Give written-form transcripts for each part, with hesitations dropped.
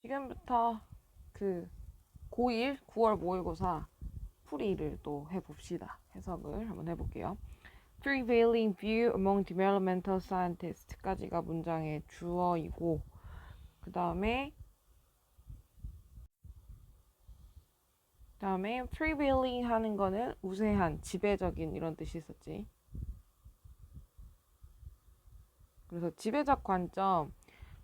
지금부터 그 고1 9월 모의고사 풀이를 또 해봅시다. 해석을 한번 해볼게요. Prevailing view among developmental scientists까지가 문장의 주어이고 그 다음에 prevailing 하는 거는 우세한, 지배적인 이런 뜻이 있었지. 그래서 지배적 관점,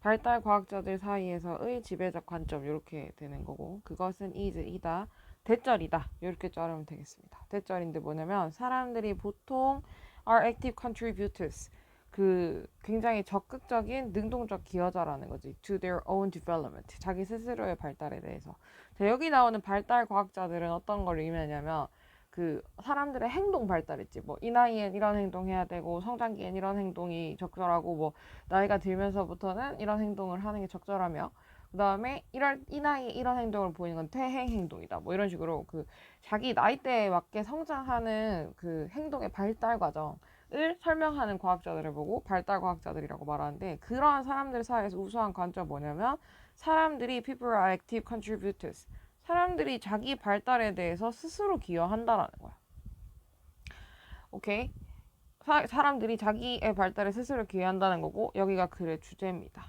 발달 과학자들 사이에서의 지배적 관점 이렇게 되는 거고 그것은 이다, 대절이다 이렇게 자르면 되겠습니다. 대절인데 뭐냐면 사람들이 보통 are active contributors 그 굉장히 적극적인 능동적 기여자라는 거지. to their own development 자기 스스로의 발달에 대해서. 자, 여기 나오는 발달 과학자들은 어떤 걸 의미하냐면 그 사람들의 행동 발달했지. 뭐 이 나이엔 이런 행동해야 되고 성장기엔 이런 행동이 적절하고 뭐 나이가 들면서부터는 이런 행동을 하는 게 적절하며 그 다음에 이 나이에 이런 행동을 보이는 건 퇴행 행동이다. 뭐 이런 식으로 그 자기 나이대에 맞게 성장하는 그 행동의 발달 과정을 설명하는 과학자들을 보고 발달 과학자들이라고 말하는데 그러한 사람들 사이에서 우수한 관점은 뭐냐면 사람들이 people are active contributors 사람들이 자기 발달에 대해서 스스로 기여한다라는 거야. 오케이? 사람들이 자기의 발달에 스스로 기여한다는 거고 여기가 글의 주제입니다.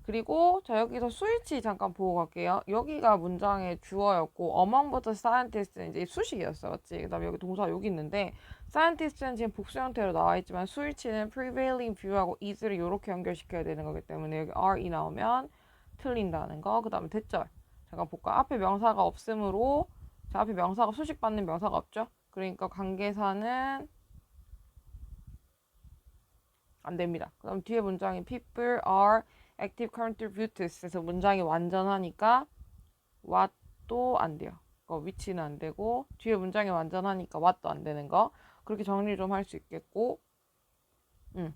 그리고 자 여기서 스위치 잠깐 보고 갈게요. 여기가 문장의 주어였고 among the scientists는 이제 수식이었어, 맞지? 그다음에 여기 동사 여기 있는데 scientist는 지금 복수 형태로 나와 있지만 스위치는 prevailing view하고 is를 이렇게 연결시켜야 되는 거기 때문에 여기 are이 나오면 틀린다는 거. 그다음에 대절 잠깐 볼까? 앞에 명사가 없으므로 자 앞에 명사가 수식받는 명사가 없죠? 그러니까 관계사는 안 됩니다. 그럼 뒤에 문장이 people are active contributors 에서 문장이 완전하니까 what도 안 돼요. which는 안 되고 뒤에 문장이 완전하니까 what도 안 되는 거. 그렇게 정리 좀 할 수 있겠고 그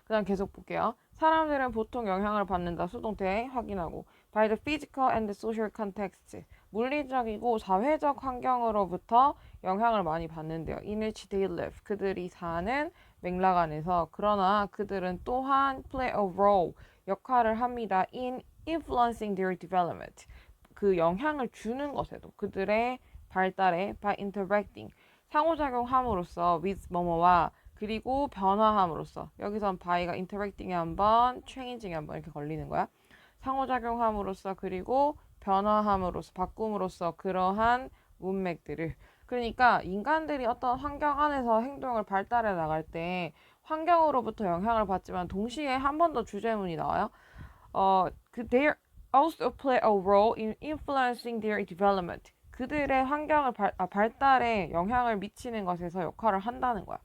다음 계속 볼게요. 사람들은 보통 영향을 받는다. 수동태 확인하고 by the physical and social context 물리적이고 사회적 환경으로부터 영향을 많이 받는데요. in which they live 그들이 사는 맥락 안에서 그러나 그들은 또한 play a role 역할을 합니다. in influencing their development 그 영향을 주는 것에도 그들의 발달에 by interacting 상호작용함으로써 with 뭐뭐와 그리고 변화함으로써 여기선 by가 interacting에 한번 changing에 한번 이렇게 걸리는 거야. 상호작용함으로써 그리고 변화함으로써 바꿈으로써 그러한 문맥들을 그러니까 인간들이 어떤 환경 안에서 행동을 발달해 나갈 때 환경으로부터 영향을 받지만 동시에 한 번 더 주제문이 나와요. they also play a role in influencing their development. 그들의 환경을 발달에 영향을 미치는 것에서 역할을 한다는 거야.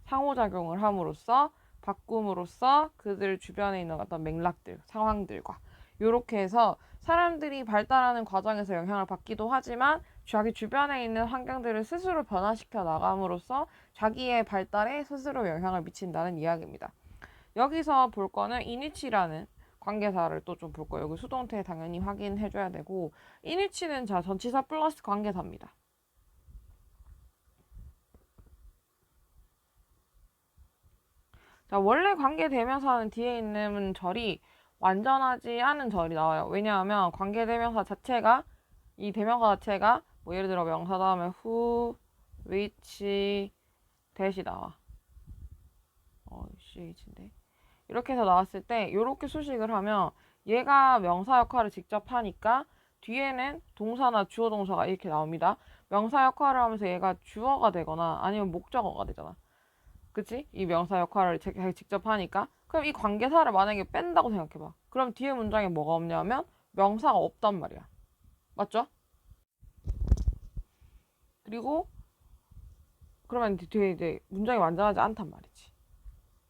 상호작용을 함으로써 바꿈으로써 그들 주변에 있는 어떤 맥락들, 상황들과 이렇게 해서 사람들이 발달하는 과정에서 영향을 받기도 하지만 자기 주변에 있는 환경들을 스스로 변화시켜 나감으로써 자기의 발달에 스스로 영향을 미친다는 이야기입니다. 여기서 볼 거는 이니치라는 관계사를 또 좀 볼 거예요. 여기 수동태 당연히 확인해줘야 되고 이니치는 자 전치사 플러스 관계사입니다. 자, 원래 관계대명사는 뒤에 있는 절이 완전하지 않은 절이 나와요. 왜냐하면 관계대명사 자체가 이 대명사 자체가 뭐 예를 들어 명사 다음에 who, which, that이 나와. CH인데 이렇게 해서 나왔을 때 이렇게 수식을 하면 얘가 명사 역할을 직접 하니까 뒤에는 동사나 주어 동사가 이렇게 나옵니다. 명사 역할을 하면서 얘가 주어가 되거나 아니면 목적어가 되잖아. 그치? 이 명사 역할을 직접 하니까 그럼 이 관계사를 만약에 뺀다고 생각해봐. 그럼 뒤에 문장에 뭐가 없냐면 명사가 없단 말이야. 맞죠? 그리고 그러면 뒤에 이제 문장이 완전하지 않단 말이지.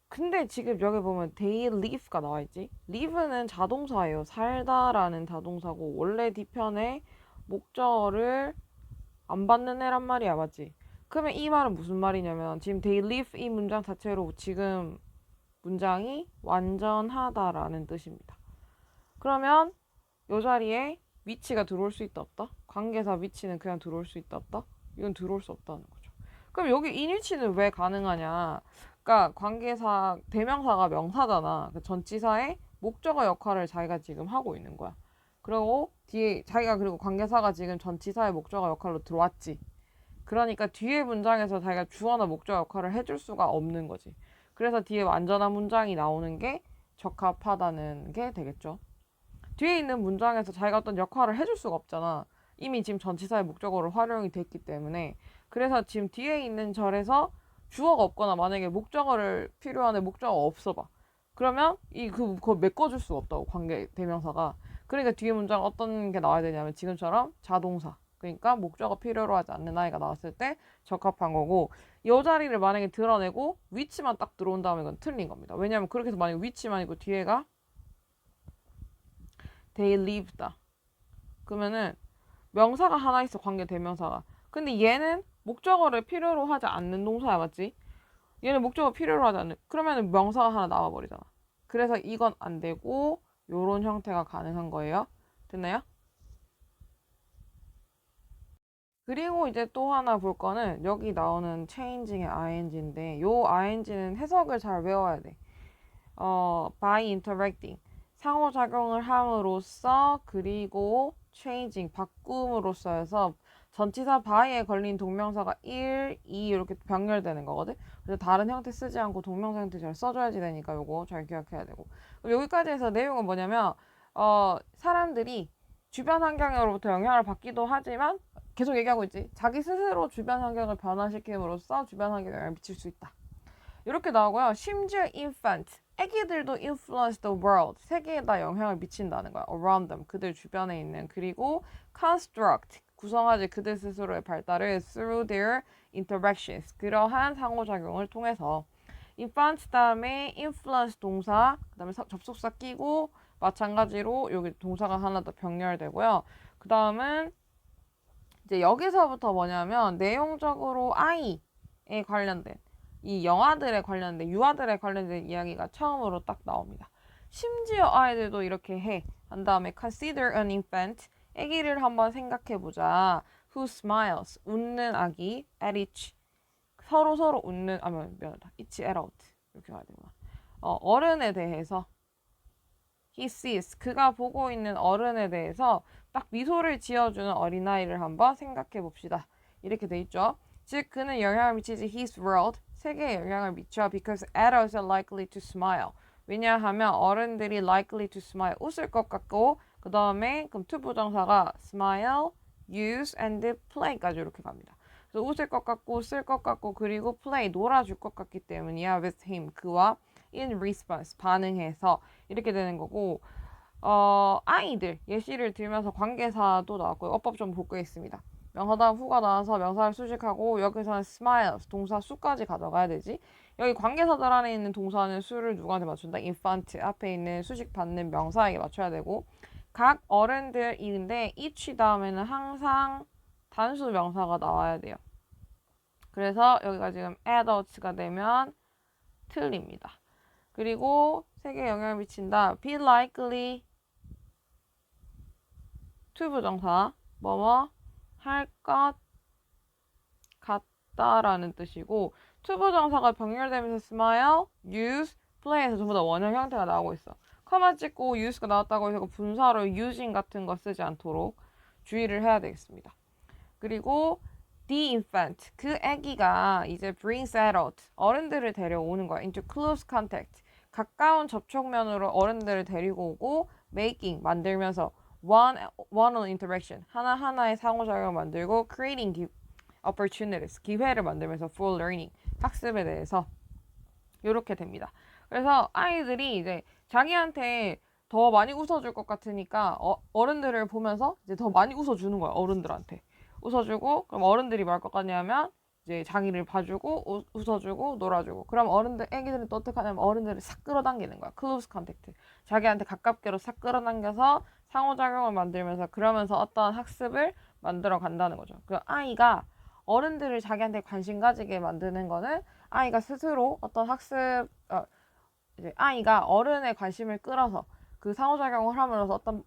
근데 지금 여기 보면 they live가 나와있지? live는 자동사예요. 살다라는 자동사고 원래 뒤편에 목적어를 안 받는 애란 말이야. 맞지? 그러면 이 말은 무슨 말이냐면 지금 they live 이 문장 자체로 지금 문장이 완전하다라는 뜻입니다. 그러면 이 자리에 위치가 들어올 수 있다 없다? 관계사 위치는 그냥 들어올 수 있다 없다? 이건 들어올 수 없다는 거죠. 그럼 여기 인위치는 왜 가능하냐? 그러니까 관계사 대명사가 명사잖아. 그 전치사의 목적어 역할을 자기가 지금 하고 있는 거야. 그리고 뒤에 자기가 그리고 관계사가 지금 전치사의 목적어 역할로 들어왔지. 그러니까 뒤에 문장에서 자기가 주어나 목적어 역할을 해줄 수가 없는 거지. 그래서 뒤에 완전한 문장이 나오는 게 적합하다는 게 되겠죠. 뒤에 있는 문장에서 자기가 어떤 역할을 해줄 수가 없잖아. 이미 지금 전치사의 목적어로 활용이 됐기 때문에. 그래서 지금 뒤에 있는 절에서 주어가 없거나 만약에 목적어를 필요한데 목적어가 없어 봐. 그러면 그거 메꿔줄 수가 없다고 관계 대명사가. 그러니까 뒤에 문장 어떤 게 나와야 되냐면 지금처럼 자동사. 그러니까 목적어 필요로 하지 않는 아이가 나왔을 때 적합한 거고 이 자리를 만약에 드러내고 위치만 딱 들어온다면 이건 틀린 겁니다. 왜냐면 그렇게 해서 만약에 위치만 있고 뒤에가 they live다. 그러면은 명사가 하나 있어 관계 대명사가. 근데 얘는 목적어를 필요로 하지 않는 동사야 맞지? 얘는 목적어 필요로 하지 않는. 그러면은 명사가 하나 나와버리잖아. 그래서 이건 안 되고 요런 형태가 가능한 거예요. 됐나요? 그리고 이제 또 하나 볼 거는 여기 나오는 changing의 ing인데 요 ing는 해석을 잘 외워야 돼. by interacting 상호작용을 함으로써 그리고 changing 바꿈으로써 해서 전치사 by에 걸린 동명사가 1, 2 이렇게 병렬되는 거거든. 그래서 다른 형태 쓰지 않고 동명사 형태 잘 써줘야지 되니까 요거 잘 기억해야 되고. 여기까지 해서 내용은 뭐냐면 사람들이 주변 환경으로부터 영향을 받기도 하지만 계속 얘기하고 있지. 자기 스스로 주변 환경을 변화시킴으로써 주변 환경에 영향을 미칠 수 있다. 이렇게 나오고요. 심지어 infant, 애기들도 influence the world, 세계에다 영향을 미친다는 거야. around them, 그들 주변에 있는. 그리고 construct, 구성하지 그들 스스로의 발달을 through their interactions, 그러한 상호작용을 통해서. infant 다음에 influence 동사, 그 다음에 접속사 끼고 마찬가지로 여기 동사가 하나 더 병렬되고요. 그 다음은 이제 여기서부터 뭐냐면 내용적으로 아이에 관련된 이 영아들에 관련된 유아들에 관련된 이야기가 처음으로 딱 나옵니다. 심지어 아이들도 이렇게 해. 한 다음에 consider an infant 아기를 한번 생각해보자. who smiles 웃는 아기 at each 서로 웃는 미안하다 each adult 이렇게 가야 되구나. 어른에 대해서 he sees 그가 보고 있는 어른에 대해서 딱 미소를 지어주는 어린아이를 한번 생각해 봅시다. 이렇게 돼 있죠. 즉 그는 영향을 미치지 his world 세계에 영향을 미쳐 because adults are likely to smile. 왜냐하면 어른들이 likely to smile 웃을 것 같고 그 다음에 그럼 to 부정사가 smile, use and play까지 이렇게 갑니다. 그래서 웃을 것 같고 쓸 것 같고 그리고 play 놀아줄 것 같기 때문이야 with him 그와 in response 반응해서 이렇게 되는 거고 아이들 예시를 들면서 관계사도 나왔고요. 어법 좀 볼 거 있습니다. 명사 다음 후가 나와서 명사를 수식하고 여기서는 smiles 동사 수까지 가져가야 되지. 여기 관계사들 안에 있는 동사는 수를 누구한테 맞춘다? infant 앞에 있는 수식 받는 명사에게 맞춰야 되고 각 어른들인데 each 다음에는 항상 단수 명사가 나와야 돼요. 그래서 여기가 지금 adults가 되면 틀립니다. 그리고 세계에 영향을 미친다. be likely to 부정사 뭐뭐 할 것 같다라는 뜻이고 to 부정사가 병렬되면서 smile, use, play에서 전부 다 원형 형태가 나오고 있어. 커마 찍고 use가 나왔다고 해서 분사로 using 같은 거 쓰지 않도록 주의를 해야 되겠습니다. 그리고 the infant 그 아기가 이제 brings adult 어른들을 데려오는 거야. into close contact 가까운 접촉면으로 어른들을 데리고 오고 making 만들면서 one-on interaction 하나하나의 상호작용을 만들고 creating opportunities 기회를 만들면서 for learning 학습에 대해서 이렇게 됩니다. 그래서 아이들이 이제 자기한테 더 많이 웃어줄 것 같으니까 어른들을 보면서 이제 더 많이 웃어주는 거야. 어른들한테 웃어주고 그럼 어른들이 뭐 할 것 같냐면 이제 자기를 봐주고 웃어주고 놀아주고 그럼 애기들은 또 어떻게 하냐면 어른들을 싹 끌어당기는 거야. close contact 자기한테 가깝게로 싹 끌어당겨서 상호작용을 만들면서 그러면서 어떤 학습을 만들어 간다는 거죠. 그 아이가 어른들을 자기한테 관심 가지게 만드는 거는 아이가 스스로 어떤 이제 아이가 어른의 관심을 끌어서 그 상호작용을 함으로써 어떤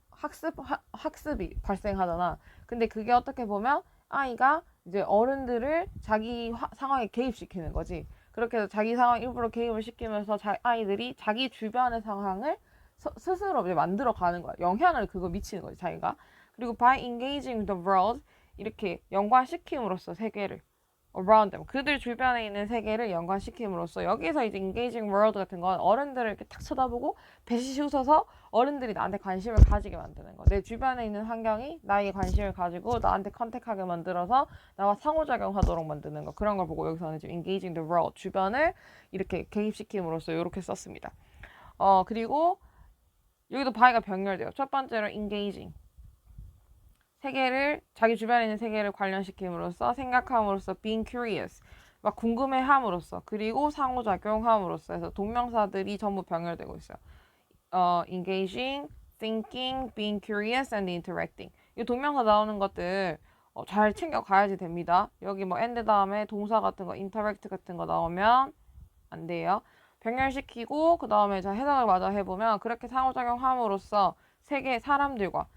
학습이 발생하잖아. 근데 그게 어떻게 보면 아이가 이제 어른들을 자기 상황에 개입시키는 거지. 그렇게 해서 자기 상황 일부러 개입을 시키면서 아이들이 자기 주변의 상황을 스스로 이제 만들어 가는 거야. 영향을 그거 미치는 거지, 자기가. 그리고 by engaging the world 이렇게 연관시킴으로써 세계를 around them 그들 주변에 있는 세계를 연관시킴으로써 여기서 이제 engaging world 같은 건 어른들을 이렇게 탁 쳐다보고 배시 웃어서 어른들이 나한테 관심을 가지게 만드는 거. 내 주변에 있는 환경이 나에게 관심을 가지고 나한테 컨택하게 만들어서 나와 상호작용하도록 만드는 거. 그런 걸 보고 여기서는 지금 engaging the world 주변을 이렇게 개입시킴으로써 이렇게 썼습니다. 그리고 여기도 by가 병렬돼요. 첫 번째로 engaging 세계를 자기 주변에 있는 세계를 관련시킴으로써 생각함으로써 being curious 막 궁금해함으로써 그리고 상호작용함으로써 해서 동명사들이 전부 병렬되고 있어요. engaging, thinking, being curious, and interacting. 이 동명사 나오는 것들 잘 챙겨 가야지 됩니다. 여기 뭐 and 다음에 동사 같은 거, interact 같은 거 나오면 안 돼요. 병렬시키고 그 다음에 자 해석을 마저 해보면 그렇게 상호작용함으로써 세계 사람들과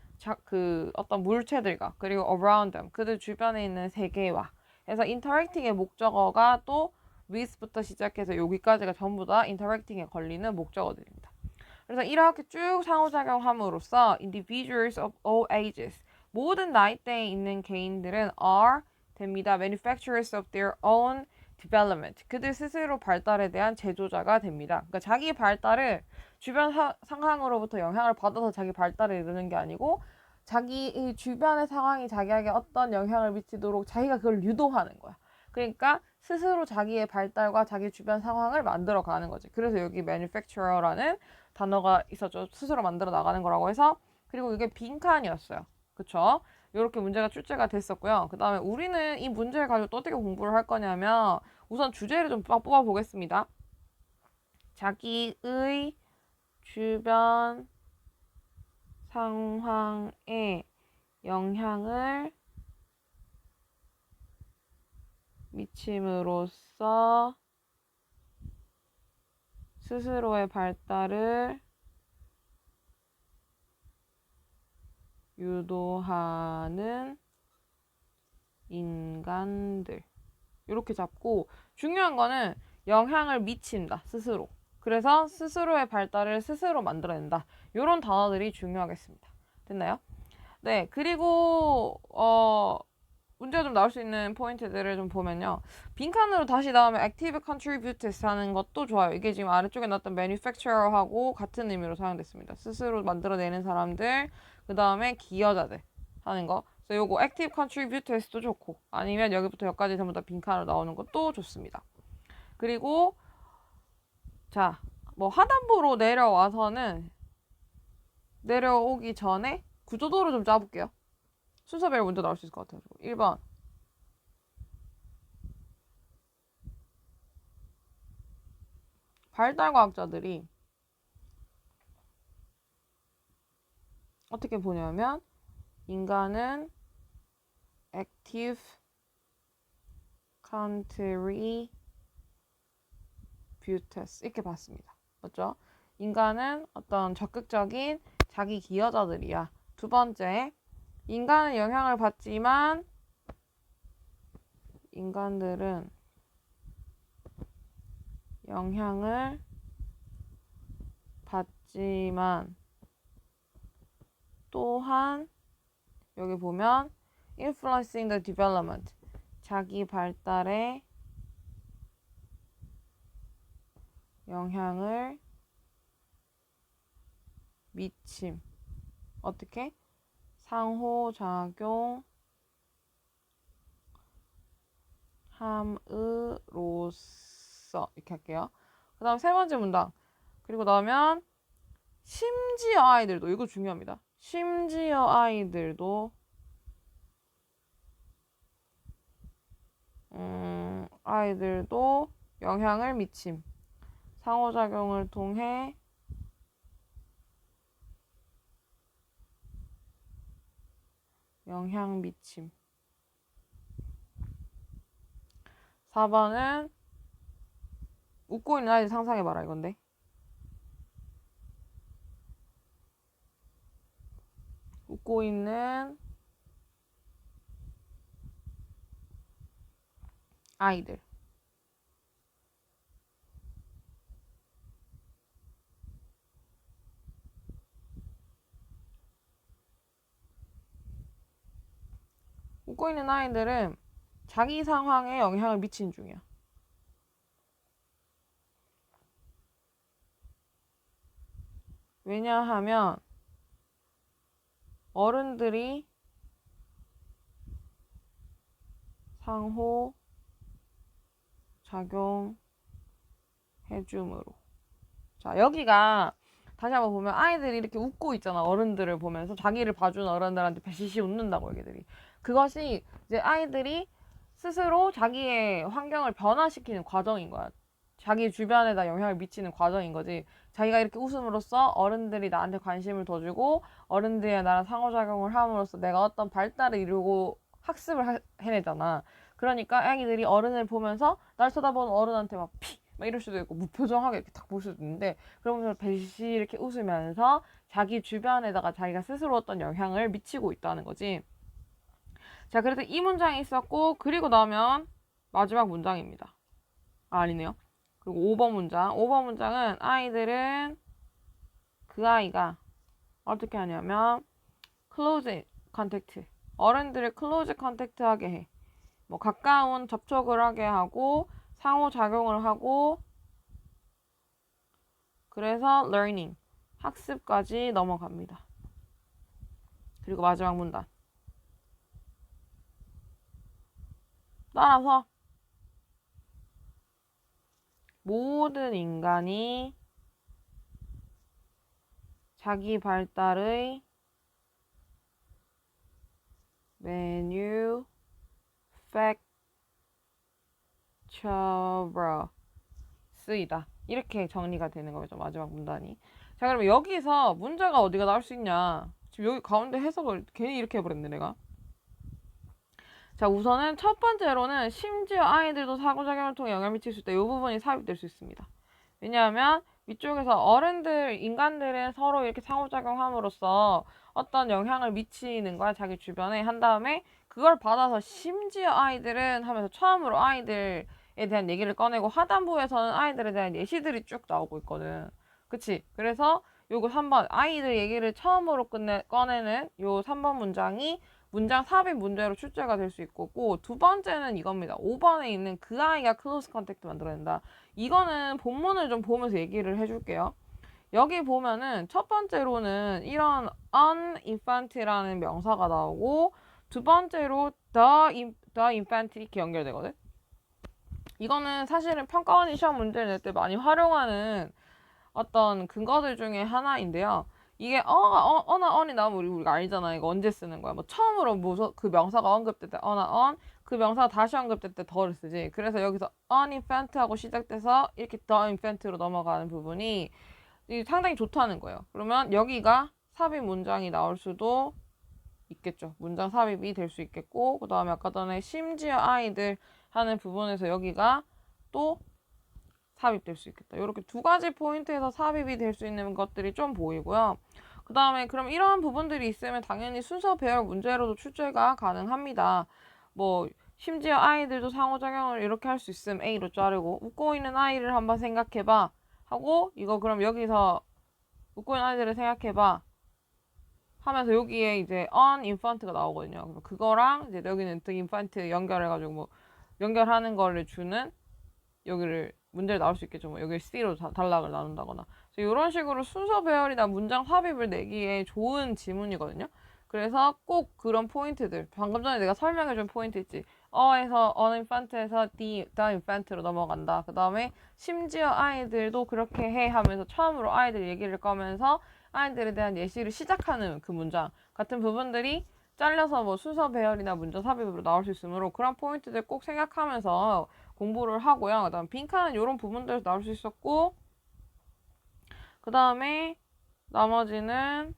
그 어떤 물체들과 그리고 around them 그들 주변에 있는 세계와 그래서 interacting의 목적어가 또 with부터 시작해서 여기까지가 전부 다 interacting에 걸리는 목적어들입니다. 그래서 이렇게 쭉 상호작용함으로써 individuals of all ages 모든 나이대에 있는 개인들은 are 됩니다. manufacturers of their own development 그들 스스로 발달에 대한 제조자가 됩니다. 그러니까 자기 발달을 주변 상황으로부터 영향을 받아서 자기 발달을 이루는 게 아니고 자기 주변의 상황이 자기에게 어떤 영향을 미치도록 자기가 그걸 유도하는 거야. 그러니까 스스로 자기의 발달과 자기 주변 상황을 만들어 가는 거지. 그래서 여기 manufacturer라는 단어가 있었죠. 스스로 만들어 나가는 거라고 해서 그리고 이게 빈칸이었어요. 그쵸? 이렇게 문제가 출제가 됐었고요. 그 다음에 우리는 이 문제를 가지고 또 어떻게 공부를 할 거냐면 우선 주제를 좀 뽑아 보겠습니다. 자기의 주변 상황에 영향을 미침으로써 스스로의 발달을 유도하는 인간들 이렇게 잡고 중요한 거는 영향을 미친다 스스로 그래서 스스로의 발달을 스스로 만들어낸다 이런 단어들이 중요하겠습니다. 됐나요? 네 그리고 문제가 좀 나올 수 있는 포인트들을 좀 보면요. 빈칸으로 다시 나오면 active contributors 하는 것도 좋아요. 이게 지금 아래쪽에 나왔던 manufacturer하고 같은 의미로 사용됐습니다. 스스로 만들어내는 사람들, 그 다음에 기여자들 하는 거. 그래서 요거 active contributors도 좋고 아니면 여기부터 여기까지 전부 다 빈칸으로 나오는 것도 좋습니다. 그리고 자, 뭐 하단부로 내려오기 전에 구조도를 좀 짜볼게요. 순서별로 먼저 나올 수 있을 것 같아요. 1번 발달과학자들이 어떻게 보냐면 인간은 active contributors 이렇게 봤습니다. 맞죠? 인간은 어떤 적극적인 자기 기여자들이야. 두 번째, 인간은 영향을 받지만 인간들은 영향을 받지만 또한 여기 보면 influencing the development 자기 발달에 영향을 미침 어떻게? 상호작용 함으로써 이렇게 할게요. 그 다음 세 번째 문장 그리고 나오면 심지어 아이들도 이거 중요합니다. 심지어 아이들도 영향을 미침 상호작용을 통해 영향 미침 4번은 웃고 있는 아이들 상상해봐라 이건데 웃고 있는 아이들 웃고 있는 아이들은 자기 상황에 영향을 미친 중이야. 왜냐하면 어른들이 상호 작용해줌으로. 자, 여기가 다시 한번 보면 아이들이 이렇게 웃고 있잖아. 어른들을 보면서 자기를 봐주는 어른들한테 배시시 웃는다고 얘기들이. 그것이 이제 아이들이 스스로 자기의 환경을 변화시키는 과정인 거야. 자기 주변에다 영향을 미치는 과정인 거지. 자기가 이렇게 웃음으로써 어른들이 나한테 관심을 더 주고 어른들이 나랑 상호작용을 함으로써 내가 어떤 발달을 이루고 학습을 해내잖아. 그러니까 아기들이 어른을 보면서 날 쳐다보는 어른한테 막 이럴 수도 있고 무표정하게 이렇게 딱 볼 수도 있는데 그러면서 배시 이렇게 웃으면서 자기 주변에다가 자기가 스스로 어떤 영향을 미치고 있다는 거지. 자, 그래서 이 문장이 있었고 그리고 나면 마지막 문장입니다. 아니네요. 그리고 5번 문장. 5번 문장은 아이들은 그 아이가 어떻게 하냐면 close contact. 어른들을 close contact 하게 해. 뭐 가까운 접촉을 하게 하고 상호작용을 하고 그래서 learning 학습까지 넘어갑니다. 그리고 마지막 문단 따라서 모든 인간이 자기 발달의 manufacture이다. 이렇게 정리가 되는 거죠. 마지막 문단이. 자, 그러면 여기서 문제가 어디가 나올 수 있냐. 지금 여기 가운데 해석을 괜히 이렇게 해버렸네 내가. 자, 우선은 첫 번째로는 심지어 아이들도 상호작용을 통해 영향을 미칠 수 있다. 이 부분이 삽입될 수 있습니다. 왜냐하면 위쪽에서 어른들, 인간들은 서로 이렇게 상호작용함으로써 어떤 영향을 미치는 거야. 자기 주변에 한 다음에 그걸 받아서 심지어 아이들은 하면서 처음으로 아이들에 대한 얘기를 꺼내고 하단부에서는 아이들에 대한 예시들이 쭉 나오고 있거든. 그치? 그래서 요거 3번 아이들 얘기를 처음으로 꺼내는 요 3번 문장이 문장 삽입 문제로 출제가 될 수 있고 두 번째는 이겁니다. 5번에 있는 그 아이가 클로스 컨택트 만들어낸다. 이거는 본문을 좀 보면서 얘기를 해줄게요. 여기 보면은 첫 번째로는 이런 uninfant라는 명사가 나오고 두 번째로 the infant 이렇게 연결되거든. 이거는 사실은 평가원이 시험 문제를 낼 때 많이 활용하는 어떤 근거들 중에 하나인데요. 이게 어나 언이 나오면 우리가 알잖아. 이거 언제 쓰는 거야. 뭐 처음으로 그 명사가 언급될 때 어나 언, 그 명사가 다시 언급될 때 더를 쓰지. 그래서 여기서 uninfant 하고 시작돼서 이렇게 the infant로 넘어가는 부분이 상당히 좋다는 거예요. 그러면 여기가 삽입 문장이 나올 수도 있겠죠. 문장 삽입이 될 수 있겠고 그 다음에 아까 전에 심지어 아이들 하는 부분에서 여기가 또 삽입될 수 있겠다. 이렇게 두 가지 포인트에서 삽입이 될 수 있는 것들이 좀 보이고요. 그 다음에 그럼 이러한 부분들이 있으면 당연히 순서 배열 문제로도 출제가 가능합니다. 뭐 심지어 아이들도 상호작용을 이렇게 할 수 있음 A로 자르고 웃고 있는 아이를 한번 생각해봐 하고 이거 그럼 여기서 웃고 있는 아이들을 생각해봐 하면서 여기에 이제 uninfant가 나오거든요. 그거랑 이제 여기는 the infant 연결해가지고 뭐 연결하는 거를 주는 여기를 문제를 나올 수 있겠죠. 뭐 여기 C로 단락을 나눈다거나. 이런 식으로 순서 배열이나 문장 삽입을 내기에 좋은 지문이거든요. 그래서 꼭 그런 포인트들. 방금 전에 내가 설명해준 포인트 있지. 어에서 uninfant에서 the infant로 넘어간다. 그 다음에 심지어 아이들도 그렇게 해 하면서 처음으로 아이들 얘기를 꺼면서 아이들에 대한 예시를 시작하는 그 문장 같은 부분들이 잘려서 뭐 순서 배열이나 문장 삽입으로 나올 수 있으므로 그런 포인트들 꼭 생각하면서 공부를 하고요. 그 다음 빈칸은 이런 부분들에서 나올 수 있었고 그 다음에 나머지는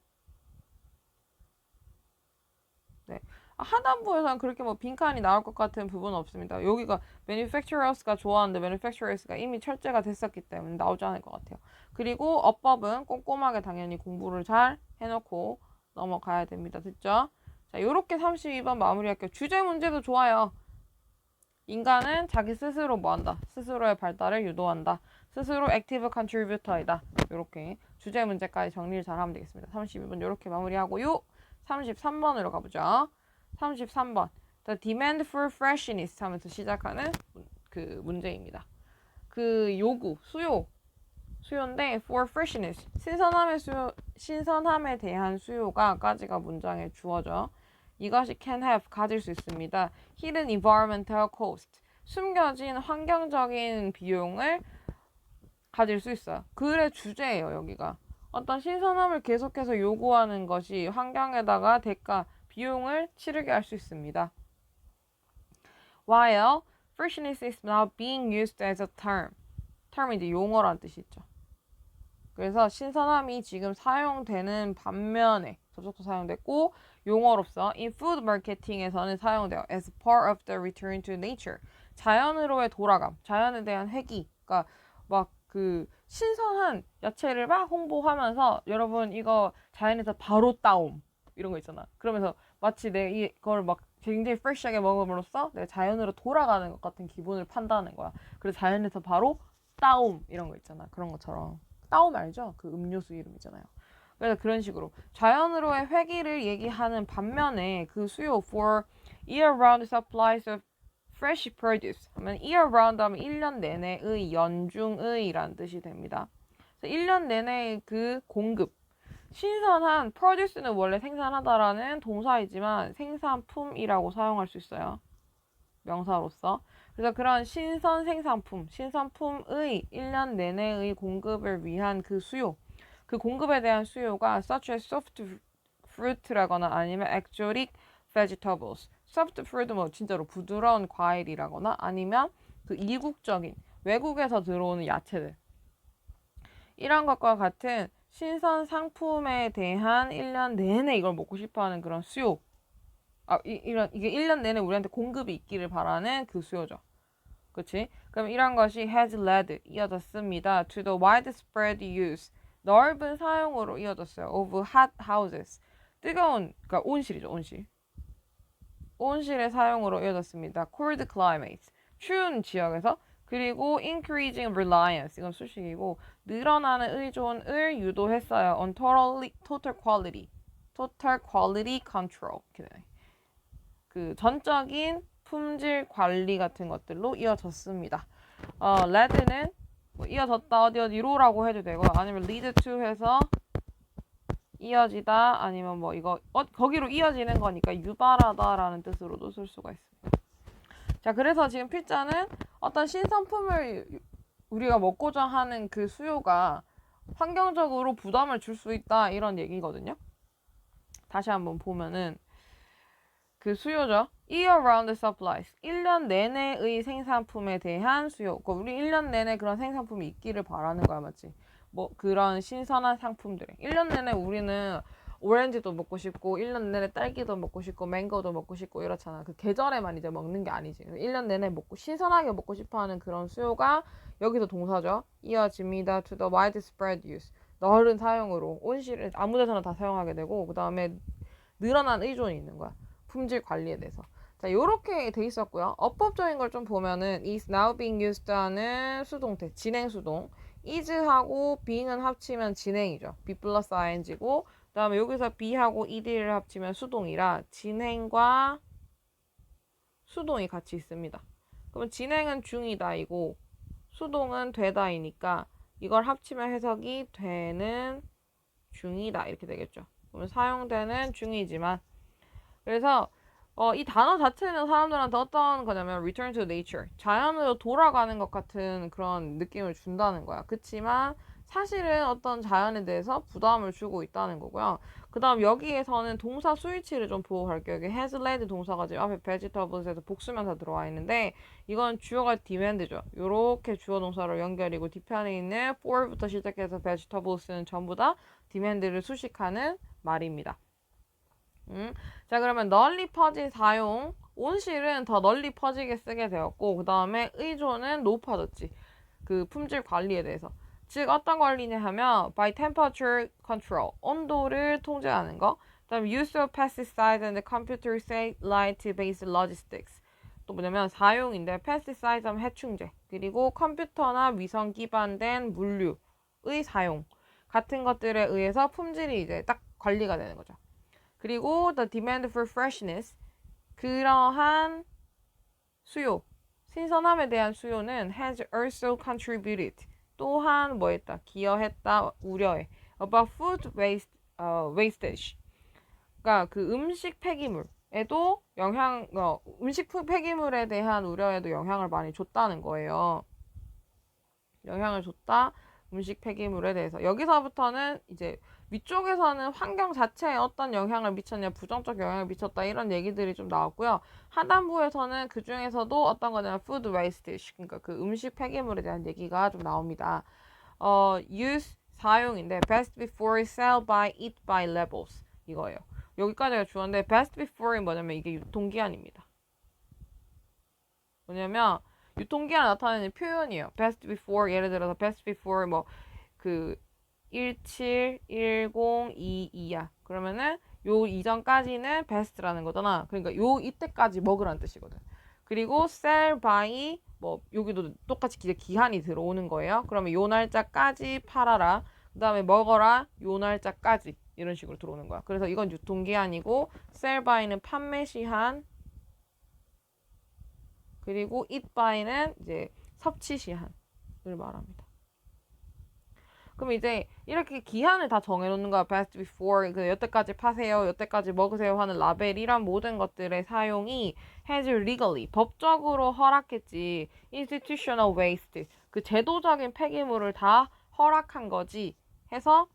네. 하단부에서는 그렇게 뭐 빈칸이 나올 것 같은 부분은 없습니다. 여기가 manufacturers가 좋아하는데 manufacturers가 이미 철제가 됐었기 때문에 나오지 않을 것 같아요. 그리고 어법은 꼼꼼하게 당연히 공부를 잘 해놓고 넘어가야 됩니다. 됐죠? 자, 요렇게 32번 마무리할게요. 주제 문제도 좋아요. 인간은 자기 스스로 뭐한다? 스스로의 발달을 유도한다. 스스로 액티브 컨트리뷰터이다. 이렇게 주제 문제까지 정리를 잘 하면 되겠습니다. 32번 이렇게 마무리하고요. 33번으로 가보죠. 33번. The demand for freshness 하면서 시작하는 그 문제입니다. 그 요구, 수요인데 for freshness, 신선함에 대한 수요가까지가 문장에 주어져. 이것이 can have, 가질 수 있습니다. hidden environmental cost, 숨겨진 환경적인 비용을 가질 수 있어요. 글의 주제예요, 여기가. 어떤 신선함을 계속해서 요구하는 것이 환경에다가 대가, 비용을 치르게 할 수 있습니다. While freshness is now being used as a term. term이 이제 용어란 뜻이 있죠. 그래서 신선함이 지금 사용되는 반면에 접속도 사용됐고 용어로서 in food marketing에서는 사용돼요. as part of the return to nature. 자연으로의 돌아감, 자연에 대한 회귀. 그러니까 막 그 신선한 야채를 막 홍보하면서 여러분 이거 자연에서 바로 따옴 이런 거 있잖아. 그러면서 마치 내 이걸 막 굉장히 프레시하게 먹음으로써 내가 자연으로 돌아가는 것 같은 기분을 판다는 거야. 그래서 자연에서 바로 따옴 이런 거 있잖아. 그런 것처럼. 따옴 알죠? 그 음료수 이름이잖아요. 그래서 그런 식으로 자연으로의 회귀를 얘기하는 반면에 그 수요 for year-round supplies of fresh produce 하면 year-round 하면 1년 내내의, 연중의라는 뜻이 됩니다. 그래서 1년 내내의 그 공급, 신선한 produce는 원래 생산하다라는 동사이지만 생산품이라고 사용할 수 있어요. 명사로서. 그래서 그런 신선 생산품, 신선품의 1년 내내의 공급을 위한 그 수요, 그 공급에 대한 수요가 such as soft fruit라거나 아니면 exotic vegetables. soft fruit 뭐 진짜로 부드러운 과일이라거나 아니면 그 이국적인 외국에서 들어오는 야채들. 이런 것과 같은 신선 상품에 대한 1년 내내 이걸 먹고 싶어하는 그런 수요. 이게 1년 내내 우리한테 공급이 있기를 바라는 그 수요죠. 그치? 그럼 이런 것이 has led, 이어졌습니다. to the widespread use, 넓은 사용으로 이어졌어요. of hot houses, 뜨거운, 그러니까 온실이죠, 온실. 온실의 사용으로 이어졌습니다. cold climates, 추운 지역에서. 그리고 increasing reliance, 이건 수식이고 늘어나는 의존을 유도했어요. on total quality control. 이렇게 되네. 그 전적인 품질 관리 같은 것들로 이어졌습니다. lead는 뭐 이어졌다 어디로라고 해도 되고 아니면 lead to 해서 이어지다 아니면 뭐 이거 거기로 이어지는 거니까 유발하다라는 뜻으로도 쓸 수가 있습니다. 자, 그래서 지금 필자는 어떤 신상품을 우리가 먹고자 하는 그 수요가 환경적으로 부담을 줄 수 있다 이런 얘기거든요. 다시 한번 보면은 그 수요죠. year-round supplies. 1년 내내의 생산품에 대한 수요. 그러니까 우리 1년 내내 그런 생산품이 있기를 바라는 거야, 맞지? 뭐 그런 신선한 상품들. 1년 내내 우리는 오렌지도 먹고 싶고 1년 내내 딸기도 먹고 싶고 망고도 먹고 싶고 이렇잖아. 그 계절에만 이제 먹는 게 아니지. 1년 내내 먹고 신선하게 먹고 싶어하는 그런 수요가 여기서 동사죠. 이어집니다. to the widespread use. 넓은 사용으로 온실을 아무데서나 다 사용하게 되고 그 다음에 늘어난 의존이 있는 거야. 품질 관리에 대해서. 자, 요렇게 돼 있었고요. 어법적인 걸 좀 보면은 is now being used 하는 수동태, 진행 수동. is하고 being은 합치면 진행이죠. be 플러스 ing고 그 다음에 여기서 be하고 ed를 합치면 수동이라 진행과 수동이 같이 있습니다. 그러면 진행은 중이다이고 수동은 되다이니까 이걸 합치면 해석이 되는 중이다 이렇게 되겠죠. 그러면 사용되는 중이지만 그래서 이 단어 자체는 사람들한테 어떤 거냐면 return to nature, 자연으로 돌아가는 것 같은 그런 느낌을 준다는 거야. 그치만 사실은 어떤 자연에 대해서 부담을 주고 있다는 거고요. 그 다음 여기에서는 동사 수위치를 좀 보고 갈게요. 여기 has led 동사가 지금 앞에 vegetables에서 복수명사 들어와 있는데 이건 주어가 demand죠. 요렇게 주어 동사로 연결이고 뒤편에 있는 for부터 시작해서 vegetables는 전부 다 demand를 수식하는 말입니다. 자, 그러면 널리 퍼진 사용. 온실은 더 널리 퍼지게 쓰게 되었고 그 다음에 의존은 높아졌지. 그 품질 관리에 대해서. 즉 어떤 관리냐 하면 by temperature control, 온도를 통제하는 거. 그 다음에 use of pesticides and computer satellite based logistics. 또 뭐냐면 사용인데 pesticide 하면 해충제. 그리고 컴퓨터나 위성 기반된 물류의 사용 같은 것들에 의해서 품질이 이제 딱 관리가 되는 거죠. 그리고 the demand for freshness, 그러한 수요, 신선함에 대한 수요는 has also contributed. 또한 뭐 했다? 기여했다, 우려해. about food wastage. 그러니까 그 음식 폐기물에도 음식 폐기물에 대한 우려에도 영향을 많이 줬다는 거예요. 영향을 줬다. 음식 폐기물에 대해서. 여기서부터는 이제 위쪽에서는 환경 자체에 어떤 영향을 미쳤냐, 부정적 영향을 미쳤다 이런 얘기들이 좀 나왔고요. 하단부에서는 그 중에서도 어떤 거냐면 food wastage, 그러니까 그 음식 폐기물에 대한 얘기가 좀 나옵니다. use 사용인데 best before, sell by, eat by levels 이거예요. 여기까지가 주어인데 best before이 뭐냐면 이게 유통기한입니다. 뭐냐면 유통기한 나타내는 표현이에요. best before 예를 들어서 best before 뭐 그 17, 10, 22야. 그러면은 요 이전까지는 best라는 거잖아. 그러니까 요 이때까지 먹으라는 뜻이거든. 그리고 sell by 뭐 여기도 똑같이 기한이 들어오는 거예요. 그러면 요 날짜까지 팔아라. 그 다음에 먹어라. 요 날짜까지 이런 식으로 들어오는 거야. 그래서 이건 유통기한이고 sell by는 판매 시한 그리고 eat by는 이제 섭취 시한을 말합니다. 그럼 이제 이렇게 기한을 다 정해놓는 거야. best before, 그 여태까지 파세요, 여태까지 먹으세요 하는 라벨이란 모든 것들의 사용이 has legally, 법적으로 허락했지. institutional waste, 그 제도적인 폐기물을 다 허락한 거지. 해서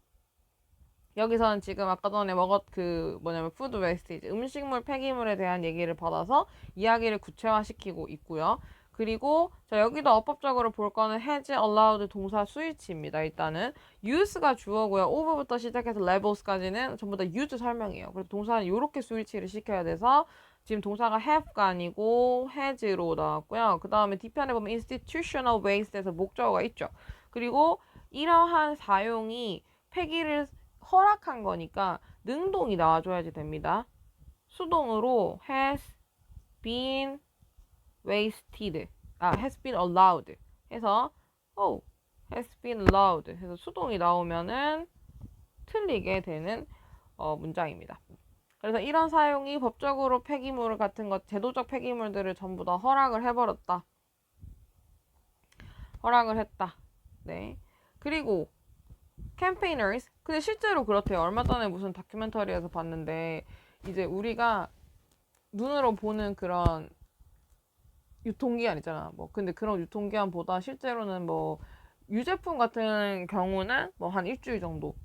여기서는 지금 아까 전에 뭐냐면 food waste, 음식물 폐기물에 대한 얘기를 받아서 이야기를 구체화시키고 있고요. 그리고 자 여기도 어법적으로 볼 거는 has allowed 동사 수위치입니다. 일단은 use가 주어고요. over부터 시작해서 levels까지는 전부 다 use 설명이에요. 그래서 동사는 이렇게 스위치를 시켜야 돼서 지금 동사가 have가 아니고 has로 나왔고요. 그 다음에 뒤편에 보면 institutional waste에서 목적어가 있죠. 그리고 이러한 사용이 폐기를 허락한 거니까 능동이 나와줘야지 됩니다. 수동으로 has been wasted, has been allowed 해서 has been allowed 해서 수동이 나오면은 틀리게 되는 문장입니다. 그래서 이런 사용이 법적으로 폐기물 같은 것, 제도적 폐기물들을 전부 다 허락을 해버렸다. 허락을 했다. 네. 그리고 campaigners, 근데 실제로 그렇대요. 얼마 전에 무슨 다큐멘터리에서 봤는데 이제 우리가 눈으로 보는 그런 유통기한 있잖아. 뭐 근데 그런 유통기한보다 실제로는 뭐 유제품 같은 경우는 뭐 한 일주일 정도,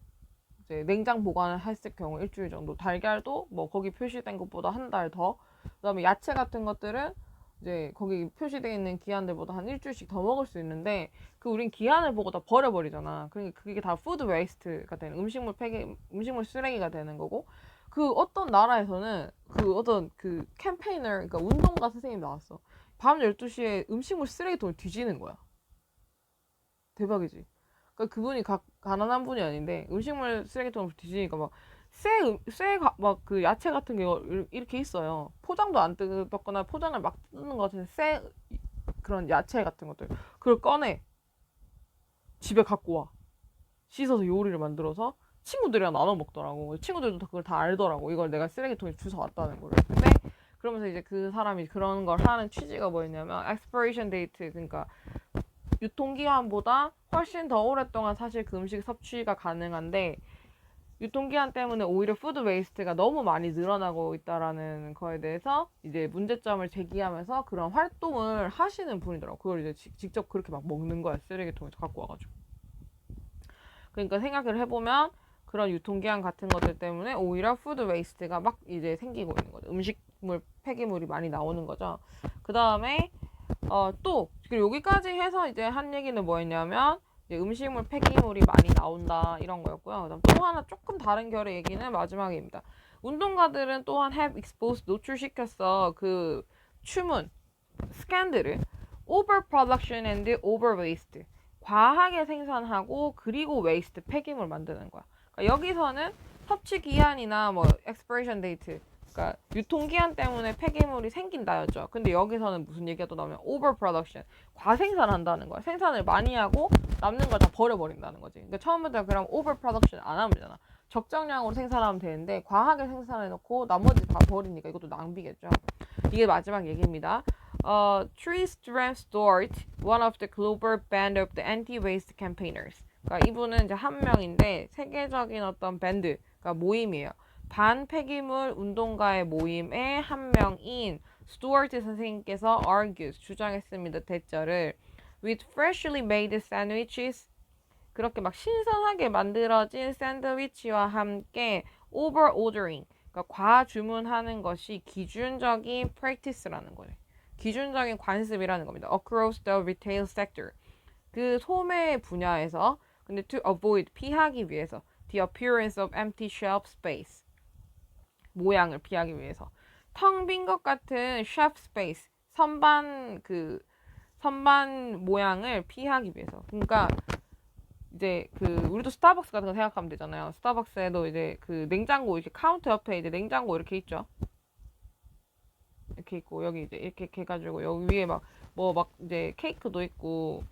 이제 냉장 보관을 했을 경우 일주일 정도, 달걀도 뭐 거기 표시된 것보다 한 달 더, 그다음에 야채 같은 것들은 이제 거기 표시되어 있는 기한들보다 한 일주일씩 더 먹을 수 있는데 그 우린 기한을 보고 다 버려버리잖아. 그러니까 그게 다 푸드 웨이스트가 되는, 음식물 쓰레기가 되는 거고, 그 어떤 나라에서는 그 어떤 그 캠페이너, 그러니까 운동가 선생님 나왔어. 밤 12시에 음식물 쓰레기통을 뒤지는 거야. 대박이지. 그러니까 그분이 가난한 분이 아닌데 음식물 쓰레기통을 뒤지니까 막 막 그 야채 같은 게 이렇게 있어요. 포장도 안 뜯었거나 포장을 막 뜯는 것 같은 그런 야채 같은 것들. 그걸 꺼내. 집에 갖고 와. 씻어서 요리를 만들어서 친구들이랑 나눠 먹더라고. 친구들도 그걸 다 알더라고. 이걸 내가 쓰레기통에 주워 왔다는 거를. 근데 그러면서 이제 그 사람이 그런 걸 하는 취지가 뭐였냐면 expiration date, 그러니까 유통기한보다 훨씬 더 오랫동안 사실 그 음식 섭취가 가능한데 유통기한 때문에 오히려 푸드 웨이스트가 너무 많이 늘어나고 있다라는 거에 대해서 이제 문제점을 제기하면서 그런 활동을 하시는 분이더라고. 그걸 이제 직접 그렇게 막 먹는 거야. 쓰레기통에서 갖고 와가지고. 그러니까 생각을 해보면 그런 유통기한 같은 것들 때문에 오히려 푸드 웨이스트가 막 이제 생기고 있는 거죠. 음식물 폐기물이 많이 나오는 거죠. 그 다음에 또 그리고 여기까지 해서 이제 한 얘기는 뭐였냐면 이제 음식물 폐기물이 많이 나온다 이런 거였고요. 그다음 또 하나 조금 다른 결의 얘기는 마지막입니다. 운동가들은 또한 have exposed, 노출시켰어. 그 추문, 스캔들을 overproduction and overwaste, 과하게 생산하고 그리고 waste, 폐기물 만드는 거야. 그러니까 여기서는 섭취 기한이나 뭐 expiration date, 그러니까 유통기한 때문에 폐기물이 생긴다였죠. 근데 여기서는 무슨 얘기가 또 나오면 overproduction, 과생산한다는 거야. 생산을 많이 하고 남는 걸 다 버려버린다는 거지. 그러니까 처음부터 그럼 overproduction 안 하면 되잖아. 적정량으로 생산하면 되는데 과하게 생산해놓고 나머지 다 버리니까 이것도 낭비겠죠. 이게 마지막 얘기입니다. Tristram Stewart, one of the global band of the anti-waste campaigners. 그러니까 이분은 이제 한 명인데 세계적인 어떤 밴드, 그러니까 모임이에요. 반폐기물 운동가의 모임의 한 명인 스튜어트 선생님께서 argues, 주장했습니다. 대절을 with freshly made sandwiches, 그렇게 막 신선하게 만들어진 샌드위치와 함께 over ordering, 그러니까 과주문하는 것이 기준적인 practice라는 거예요. 기준적인 관습이라는 겁니다. across the retail sector, 그 소매 분야에서. 근데 to avoid, 피하기 위해서, the appearance of empty shelf space, 모양을 피하기 위해서. 텅 빈 것 같은 shelf space, 선반 모양을 피하기 위해서. 그러니까 이제 우리도 스타벅스 같은 거 생각하면 되잖아요. 스타벅스에도 이제 냉장고, 이렇게 카운터 옆에 이제 냉장고 이렇게 있죠. 이렇게 있고 여기 이제 이렇게 해가지고 여기 위에 막 이제 케이크도 있고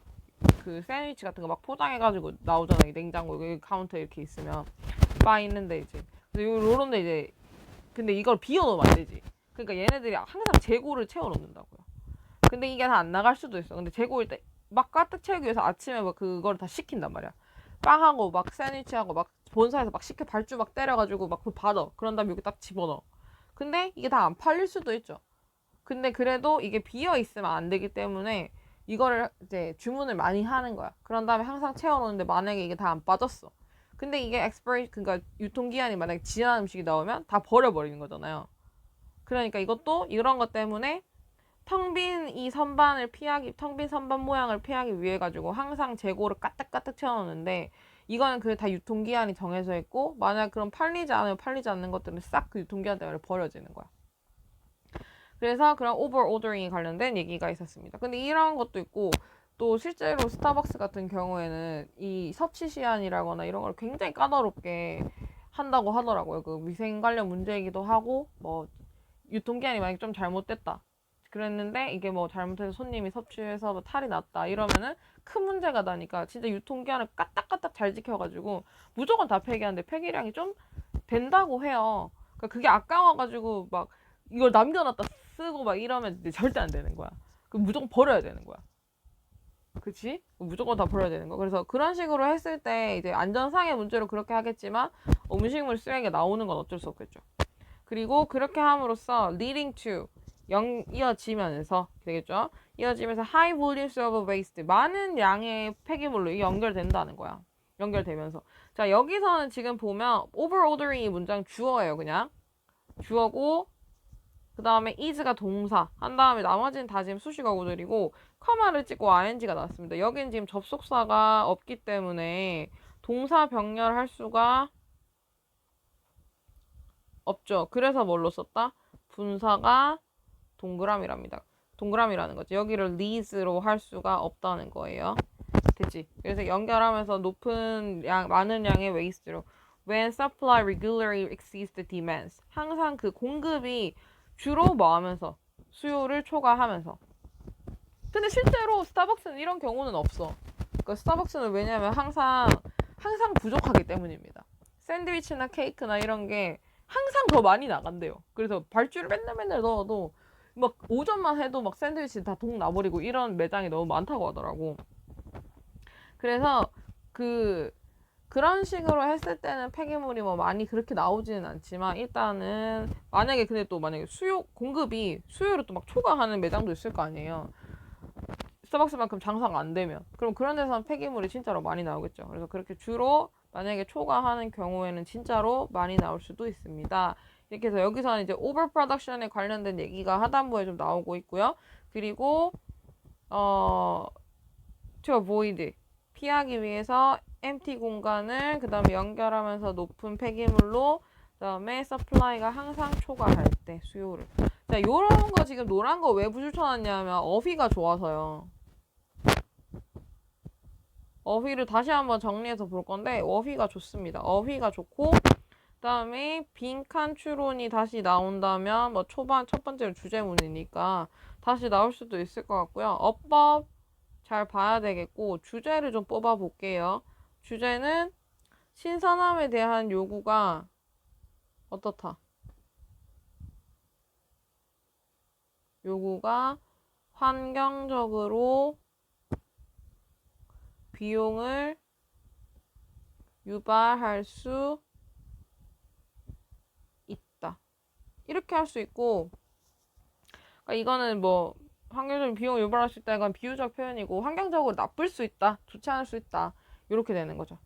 샌드위치 같은 거 막 포장해가지고 나오잖아요. 냉장고 여기 카운터 이렇게 있으면 바 있는데 이제 요런데 이제 근데 이걸 비워놓으면 안 되지. 그러니까 얘네들이 항상 재고를 채워놓는다고요. 근데 이게 다 안 나갈 수도 있어. 근데 재고일 때 막 가득 채우기 위해서 아침에 막 그걸 다 시킨단 말이야. 빵하고 막 샌드위치하고 막 본사에서 막 시켜 발주 막 때려가지고 막 받아. 그런 다음에 여기 딱 집어넣어. 근데 이게 다 안 팔릴 수도 있죠. 근데 그래도 이게 비어 있으면 안 되기 때문에 이거를 이제 주문을 많이 하는 거야. 그런 다음에 항상 채워놓는데 만약에 이게 다 안 빠졌어. 근데 이게 그러니까 유통기한이 만약에 지난 음식이 나오면 다 버려버리는 거잖아요. 그러니까 이것도 이런 것 때문에 텅 빈 선반 모양을 피하기 위해 가지고 항상 재고를 까딱까딱 채워놓는데 이거는 다 유통기한이 정해져 있고 만약 그럼 팔리지 않는 것들은 싹 그 유통기한 때문에 버려지는 거야. 그래서 그런 오버오더링이 관련된 얘기가 있었습니다. 근데 이런 것도 있고 또 실제로 스타벅스 같은 경우에는 이 섭취 시간이라거나 이런 걸 굉장히 까다롭게 한다고 하더라고요. 위생 관련 문제이기도 하고 유통기한이 만약에 좀 잘못됐다. 그랬는데 이게 잘못해서 손님이 섭취해서 탈이 났다 이러면은 큰 문제가 나니까 진짜 유통기한을 까딱까딱 잘 지켜가지고 무조건 다 폐기하는데 폐기량이 좀 된다고 해요. 그러니까 그게 아까워가지고 막 이걸 남겨놨다 쓰고 막 이러면 절대 안 되는 거야. 그럼 무조건 버려야 되는 거야. 그치? 무조건 다 버려야 되는 거. 그래서 그런 식으로 했을 때 이제 안전상의 문제로 그렇게 하겠지만 음식물 쓰레기가 나오는 건 어쩔 수 없겠죠. 그리고 그렇게 함으로써 leading to, 이어지면서 되겠죠. 이어지면서 high volumes of waste, 많은 양의 폐기물로 연결된다는 거야. 연결되면서. 자, 여기서는 지금 보면 overordering이 문장 주어예요. 그냥 주어고 그 다음에 is가 동사 한 다음에 나머지는 다 지금 수식어구들이고 커마를 찍고 ing가 나왔습니다. 여기는 지금 접속사가 없기 때문에 동사 병렬할 수가 없죠. 그래서 뭘로 썼다? 분사가 동그라미라는 거지. 여기를 leads로 할 수가 없다는 거예요. 됐지? 그래서 연결하면서 많은 양의 waste로 when supply regularly exceeds the demands, 항상 그 공급이 주로 하면서 수요를 초과하면서. 근데 실제로 스타벅스는 이런 경우는 없어. 그러니까 스타벅스는 왜냐면 항상 부족하기 때문입니다. 샌드위치나 케이크나 이런 게 항상 더 많이 나간대요. 그래서 발주를 맨날 넣어도 막 오전만 해도 막 샌드위치 다 동 나버리고 이런 매장이 너무 많다고 하더라고. 그래서 그런 식으로 했을 때는 폐기물이 많이 그렇게 나오지는 않지만 일단은 만약에 공급이 수요를 또 막 초과하는 매장도 있을 거 아니에요. 스타벅스만큼 장사가 안 되면 그럼 그런 데서는 폐기물이 진짜로 많이 나오겠죠. 그래서 그렇게 주로 만약에 초과하는 경우에는 진짜로 많이 나올 수도 있습니다. 이렇게 해서 여기서는 이제 오버 프로덕션에 관련된 얘기가 하단부에 좀 나오고 있고요. 그리고 to avoid, 피하기 위해서 empty 공간을 그 다음에 연결하면서 높은 폐기물로 그 다음에 supply가 항상 초과할 때 수요를. 자, 요런 거 지금 노란 거 왜 붙여놨냐면 어휘가 좋아서요. 어휘를 다시 한번 정리해서 볼 건데 어휘가 좋습니다. 어휘가 좋고 그 다음에 빈칸 추론이 다시 나온다면 첫 번째로 주제문이니까 다시 나올 수도 있을 것 같고요. 어법 잘 봐야 되겠고 주제를 좀 뽑아 볼게요. 주제는 신선함에 대한 요구가 어떻다? 요구가 환경적으로 비용을 유발할 수 있다. 이렇게 할 수 있고, 그러니까 이거는 뭐 환경적인 비용을 유발할 수 있다. 이건 비유적 표현이고, 환경적으로 나쁠 수 있다. 좋지 않을 수 있다. 이렇게 되는 거죠.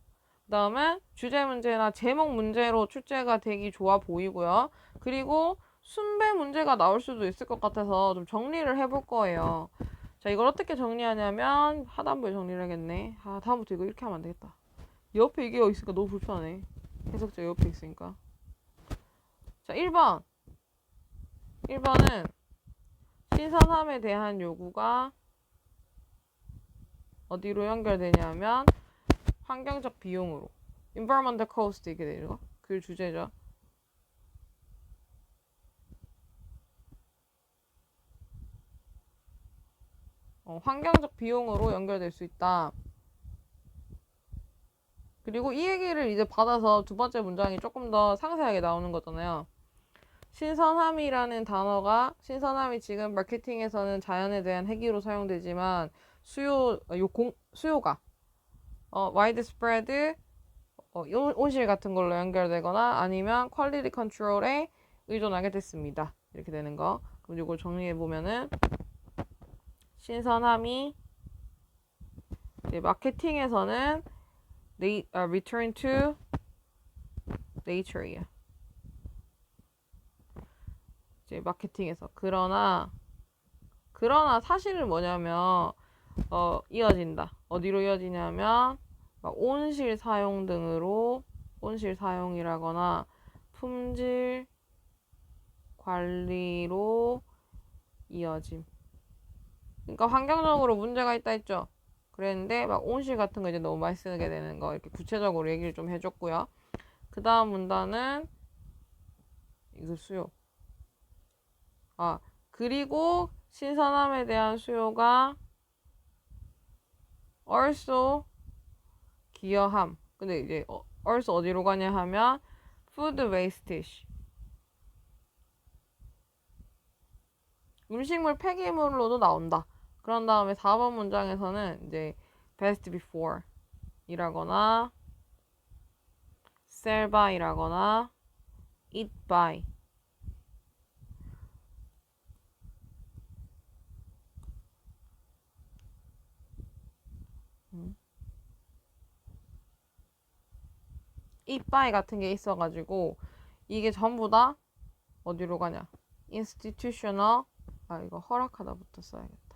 그 다음에 주제 문제나 제목 문제로 출제가 되기 좋아 보이고요. 그리고 순배 문제가 나올 수도 있을 것 같아서 좀 정리를 해볼 거예요. 자, 이걸 어떻게 정리하냐면 하단부에 정리를 하겠네. 다음부터 이거 이렇게 하면 안 되겠다. 옆에 이게 있으니까 너무 불편해. 해석자 옆에 있으니까. 자, 1번. 1번은 신선함에 대한 요구가 어디로 연결되냐면 환경적 비용으로. environmental cost 이게 되죠. 그 주제죠. 환경적 비용으로 연결될 수 있다. 그리고 이 얘기를 이제 받아서 두 번째 문장이 조금 더 상세하게 나오는 거잖아요. 신선함이라는 단어가 신선함이 지금 마케팅에서는 자연에 대한 해기로 사용되지만 수요가 widespread 온실 같은 걸로 연결되거나 아니면 퀄리티 컨트롤에 의존하게 됐습니다. 이렇게 되는 거. 그럼 이걸 정리해 보면은 신선함이 마케팅에서는 return to nature이야. 이제 마케팅에서 그러나 사실은 뭐냐면 이어진다. 어디로 이어지냐면 온실 사용 등으로 온실 사용이라거나 품질 관리로 이어짐. 그러니까 환경적으로 문제가 있다 했죠. 그랬는데 막 온실 같은 거 이제 너무 많이 쓰게 되는 거 이렇게 구체적으로 얘기를 좀 해줬고요. 그 다음 문단은 이거 수요. 그리고 신선함에 대한 수요가 also 기여함. 근데 이제 also 어디로 가냐 하면 food wastage. 음식물 폐기물로도 나온다. 그런 다음에 4번 문장에서는 이제 best before 이라거나 sell by 이라거나 eat by eat by 같은 게 있어가지고 이게 전부 다 어디로 가냐 institutional 이거 허락하다부터 써야겠다.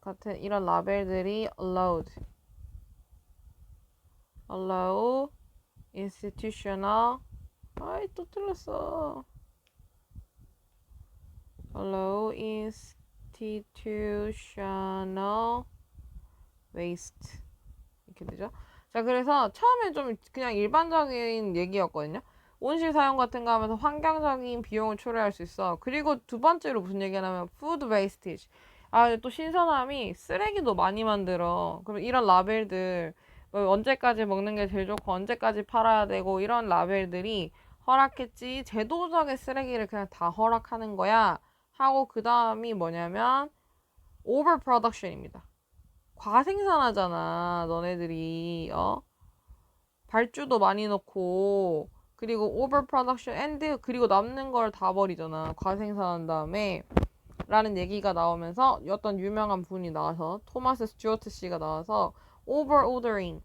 같은 이런 라벨들이 allow institutional 또 틀렸어. allow institutional waste 이렇게 되죠. 자, 그래서 처음에 좀 그냥 일반적인 얘기였거든요. 온실 사용 같은 거 하면서 환경적인 비용을 초래할 수 있어. 그리고 두 번째로 무슨 얘기냐면 food wastage. 또 신선함이 쓰레기도 많이 만들어. 그럼 이런 라벨들 뭐 언제까지 먹는 게 제일 좋고 언제까지 팔아야 되고 이런 라벨들이 허락했지 제도적인 쓰레기를 그냥 다 허락하는 거야 하고 그 다음이 뭐냐면 overproduction입니다. 과생산하잖아 너네들이 발주도 많이 넣고 그리고 overproduction and 그리고 남는 걸 다 버리잖아 과생산한 다음에 라는 얘기가 나오면서 어떤 유명한 분이 나와서 토마스 스튜어트 씨가 나와서 overordering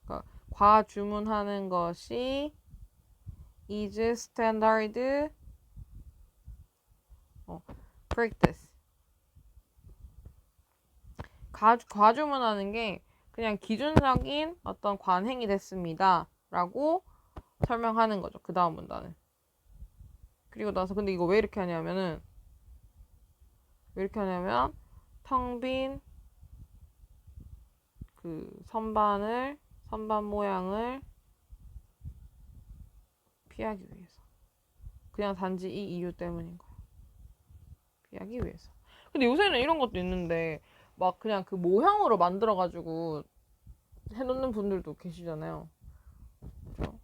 그러니까 과주문하는 것이 is standard practice 과주문하는 게 그냥 기준적인 어떤 관행이 됐습니다 라고 설명하는 거죠. 그 다음 문단은. 그리고 나서 근데 이거 왜 이렇게 하냐면 텅 빈 그 선반 모양을 피하기 위해서. 그냥 단지 이 이유 때문인 거야. 피하기 위해서. 근데 요새는 이런 것도 있는데 막 그냥 그 모형으로 만들어가지고 해놓는 분들도 계시잖아요. 그렇죠?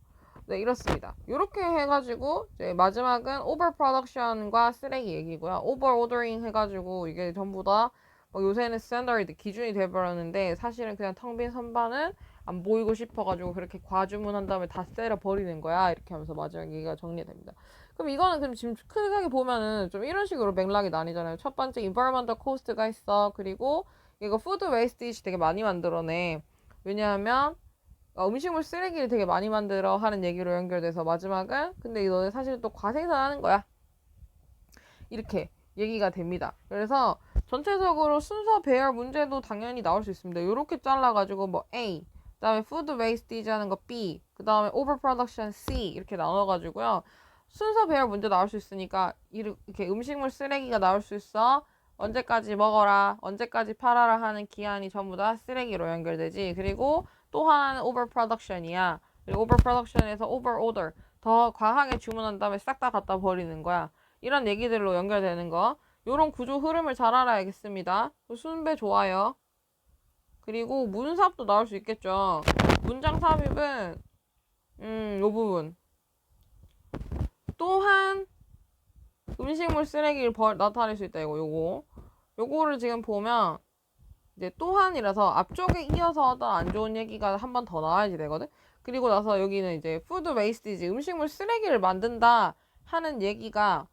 네, 이렇습니다. 이렇게 해가지고 이제 마지막은 overproduction과 쓰레기 얘기고요. overordering 해가지고 이게 전부 다 요새는 스탠다드 기준이 돼버렸는데 사실은 그냥 텅 빈 선반은 안 보이고 싶어가지고 그렇게 과주문한 다음에 다 때려 버리는 거야. 이렇게 하면서 마지막 얘기가 정리됩니다. 그럼 이거는 그럼 지금 크게 보면은 좀 이런 식으로 맥락이 나뉘잖아요. 첫 번째 environmental cost가 있어. 그리고 이거 food wastage 되게 많이 만들어내. 왜냐하면 음식물 쓰레기를 되게 많이 만들어 하는 얘기로 연결돼서 마지막은 근데 너네 사실 또 과생산하는 거야. 이렇게 얘기가 됩니다. 그래서 전체적으로 순서 배열 문제도 당연히 나올 수 있습니다. 이렇게 잘라가지고 뭐 A, 그 다음에 food wastage 하는 거 B, 그 다음에 overproduction C 이렇게 나눠가지고요. 순서 배열 문제 나올 수 있으니까 이렇게 음식물 쓰레기가 나올 수 있어. 언제까지 먹어라, 언제까지 팔아라 하는 기한이 전부 다 쓰레기로 연결되지. 그리고 또 하나는 overproduction이야. 그리고 overproduction에서 overorder, 더 과하게 주문한 다음에 싹 다 갖다 버리는 거야. 이런 얘기들로 연결되는 거. 요런 구조 흐름을 잘 알아야겠습니다. 순배 좋아요. 그리고 문삽도 나올 수 있겠죠. 문장 삽입은 요 부분. 또한 음식물 쓰레기를 나타낼 수 있다. 요거를 지금 보면 이제 또한이라서 앞쪽에 이어서 하던 안 좋은 얘기가 한 번 더 나와야지 되거든. 그리고 나서 여기는 이제 food waste이지 음식물 쓰레기를 만든다 하는 얘기가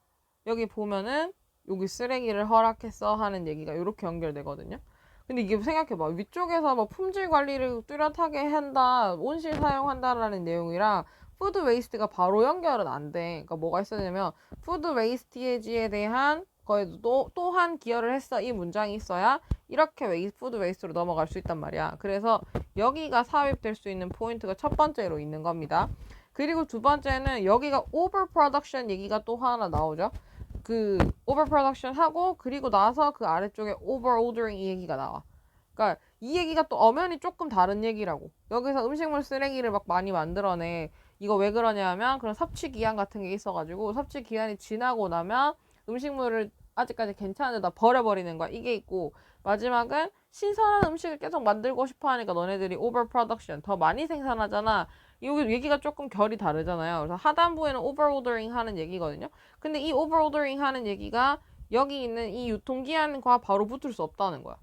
여기 보면은 여기 쓰레기를 허락했어 하는 얘기가 이렇게 연결되거든요. 근데 이게 생각해봐. 위쪽에서 뭐 품질 관리를 뚜렷하게 한다, 온실 사용한다라는 내용이랑 푸드 웨이스트가 바로 연결은 안 돼. 그러니까 뭐가 있었냐면 푸드 웨이스티지에 대한 거에도 또한 기여를 했어. 이 문장이 있어야 이렇게 푸드 웨이스트로 넘어갈 수 있단 말이야. 그래서 여기가 삽입될 수 있는 포인트가 첫 번째로 있는 겁니다. 그리고 두 번째는 여기가 overproduction 얘기가 또 하나 나오죠. 그 overproduction 하고 그리고 나서 그 아래쪽에 overordering 이 얘기가 나와. 그러니까 이 얘기가 또 엄연히 조금 다른 얘기라고. 여기서 음식물 쓰레기를 막 많이 만들어내. 이거 왜 그러냐면 그런 섭취 기한 같은 게 있어가지고 섭취 기한이 지나고 나면 음식물을 아직까지 괜찮은데 다 버려버리는 거야. 이게 있고 마지막은 신선한 음식을 계속 만들고 싶어 하니까 너네들이 overproduction 더 많이 생산하잖아. 여기 얘기가 조금 결이 다르잖아요. 그래서 하단부에는 overordering 하는 얘기거든요. 근데 이 overordering 하는 얘기가 여기 있는 이 유통기한과 바로 붙을 수 없다는 거야.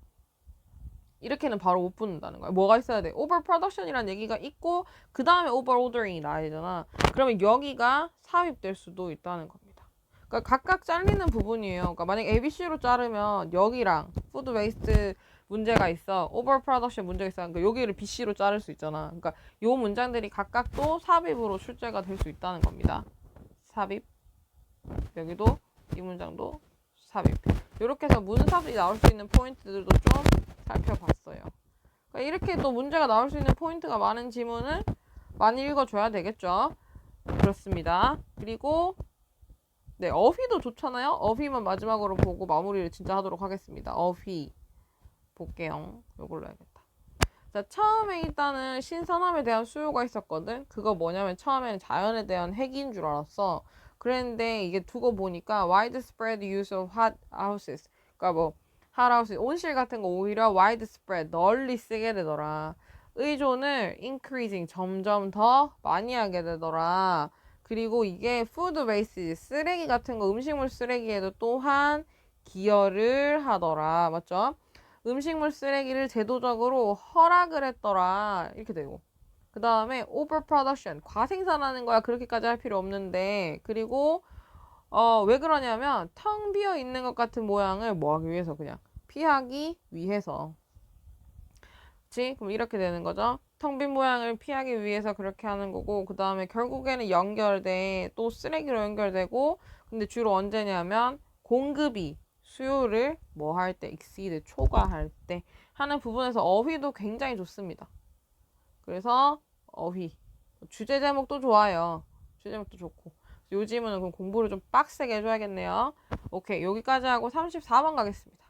이렇게는 바로 못 붙는다는 거야. 뭐가 있어야 돼? overproduction이라는 얘기가 있고 그 다음에 overordering이 나야 되잖아. 그러면 여기가 삽입될 수도 있다는 겁니다. 그러니까 각각 잘리는 부분이에요. 그러니까 만약 ABC로 자르면 여기랑 food waste 문제가 있어. overproduction 문제가 있어. 그러니까 여기를 BC로 자를 수 있잖아. 그러니까 요 문장들이 각각 또 삽입으로 출제가 될 수 있다는 겁니다. 삽입. 여기도 이 문장도 삽입. 이렇게 해서 문삽이 나올 수 있는 포인트들도 좀 살펴봤어요. 그러니까 이렇게 또 문제가 나올 수 있는 포인트가 많은 지문을 많이 읽어줘야 되겠죠. 그렇습니다. 그리고 네, 어휘도 좋잖아요. 어휘만 마지막으로 보고 마무리를 진짜 하도록 하겠습니다. 어휘 볼게요. 요걸로 해야겠다. 자, 처음에 일단은 신선함에 대한 수요가 있었거든. 그거 뭐냐면 처음에는 자연에 대한 핵인 줄 알았어. 그랬는데 이게 두고 보니까 widespread use of hot houses. 그러니까 뭐 hot houses, 온실 같은 거 오히려 widespread, 널리 쓰게 되더라. 의존을 increasing, 점점 더 많이 하게 되더라. 그리고 이게 food waste, 쓰레기 같은 거 음식물 쓰레기에도 또한 기여를 하더라. 맞죠? 음식물 쓰레기를 제도적으로 허락을 했더라. 이렇게 되고. 그 다음에 overproduction, 과생산하는 거야. 그렇게까지 할 필요 없는데. 그리고 왜 그러냐면 텅 비어 있는 것 같은 모양을 뭐 하기 위해서 그냥 피하기 위해서. 그치? 그럼 이렇게 되는 거죠. 텅 빈 모양을 피하기 위해서 그렇게 하는 거고 그 다음에 결국에는 연결돼 또 쓰레기로 연결되고 근데 주로 언제냐면 공급이 수요를 뭐 할 때 exceed 초과할 때 하는 부분에서 어휘도 굉장히 좋습니다. 그래서 어휘 주제 제목도 좋아요. 주제 제목도 좋고 요즘은 그럼 공부를 좀 빡세게 해줘야겠네요. 오케이 여기까지 하고 34번 가겠습니다.